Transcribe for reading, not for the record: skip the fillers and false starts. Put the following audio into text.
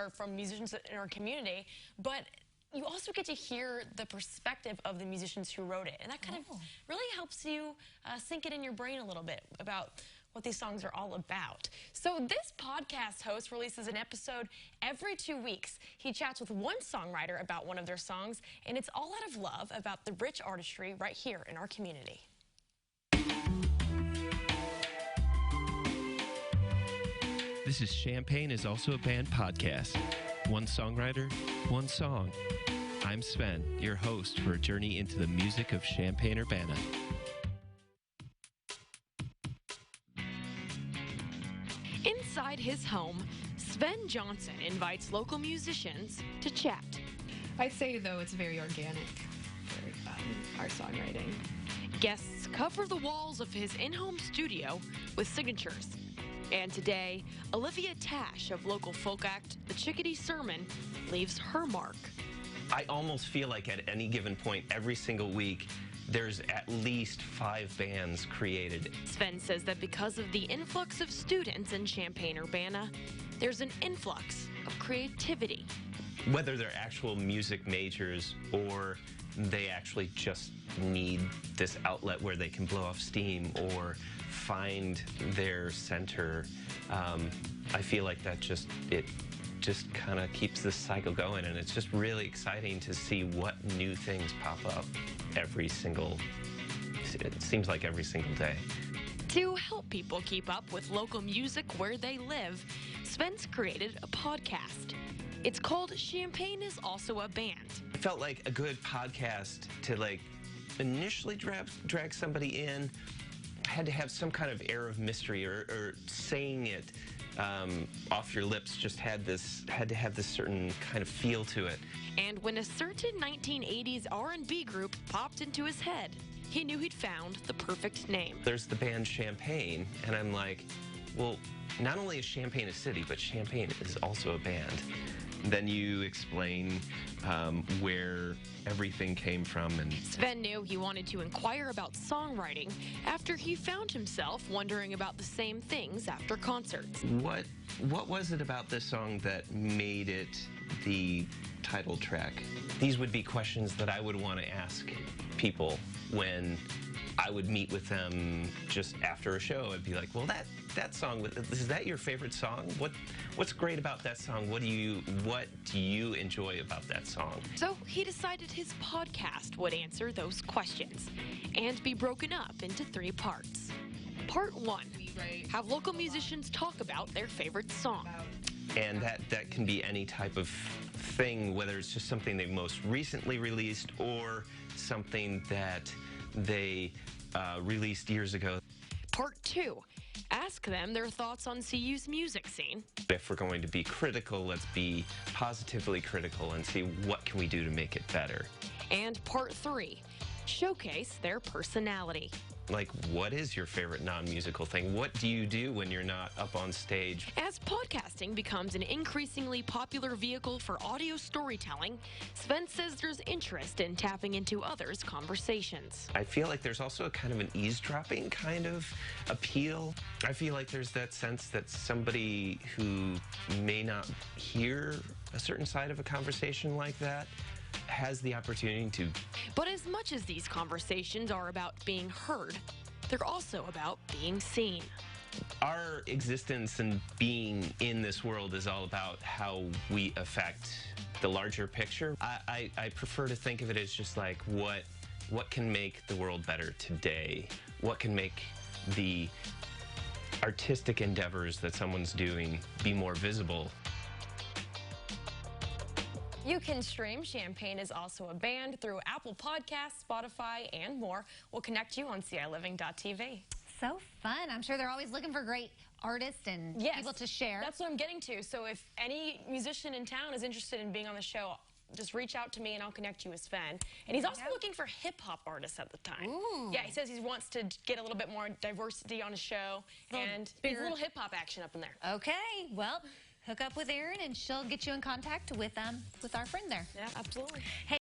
are from musicians in our community, but you also get to hear the perspective of the musicians who wrote it. And that kind of really helps you sink it in your brain a little bit about what these songs are all about. So this podcast host releases an episode every 2 weeks. He chats with one songwriter about one of their songs, and it's all out of love about the rich artistry right here in our community. This is Champaign is Also a Band podcast. One songwriter, one song. I'm Sven, your host for a journey into the music of Champaign-Urbana. Inside his home, Sven Johnson invites local musicians to chat. I'd say, though, it's very organic for our songwriting. Guests cover the walls of his in-home studio with signatures. And today, Olivia Tash of local folk act The Chickadee Sermon leaves her mark. I almost feel like at any given point, every single week, there's at least 5 bands created. Sven says that because of the influx of students in Champaign-Urbana, there's an influx of creativity. Whether they're actual music majors or they actually just need this outlet where they can blow off steam or find their center, I feel like that just kind of keeps this cycle going, and it's just really exciting to see what new things pop up it seems like every single day. To help people keep up with local music where they live, Sven's created a podcast. It's called Champaign is Also a Band. It felt like a good podcast to initially drag somebody in. Had to have some kind of air of mystery, or saying it off your lips just had to have this certain kind of feel to it. And when a certain 1980s R&B group popped into his head, he knew he'd found the perfect name. There's the band Champaign, and I'm like, well, not only is Champaign a city, but Champaign is also a band. Then you explain where everything came from. And Sven knew he wanted to inquire about songwriting after he found himself wondering about the same things after concerts. What was it about this song that made it the title track? These would be questions that I would want to ask people when I would meet with them just after a show. I'd be like, well, that song, is that your favorite song? What's great about that song? What do you enjoy about that song? So he decided his podcast would answer those questions and be broken up into 3 parts. Part 1, have local musicians talk about their favorite song. And that can be any type of thing, whether it's just something they most recently released or something that they released years ago. Part 2, ask them their thoughts on CU's music scene. If we're going to be critical, let's be positively critical and see what can we do to make it better. And Part 3, showcase their personality. Like, what is your favorite non-musical thing? What do you do when you're not up on stage? As podcasting becomes an increasingly popular vehicle for audio storytelling, Sven says there's interest in tapping into others' conversations. I feel like there's also a kind of an eavesdropping kind of appeal. I feel like there's that sense that somebody who may not hear a certain side of a conversation like that has the opportunity to. But as much as these conversations are about being heard, they're also about being seen. Our existence and being in this world is all about how we affect the larger picture. I prefer to think of it as just like what can make the world better today? What can make the artistic endeavors that someone's doing be more visible? You can stream Champaign is Also a Band through Apple Podcasts, Spotify, and more. We'll connect you on CILiving.tv. So fun. I'm sure they're always looking for great artists and people to share. That's what I'm getting to. So if any musician in town is interested in being on the show, just reach out to me and I'll connect you with Sven. And he's also looking for hip-hop artists at the time. Ooh. Yeah, he says he wants to get a little bit more diversity on his show, and there's a little hip-hop action up in there. Okay, well, hook up with Erin and she'll get you in contact with our friend there. Yeah, absolutely. Hey.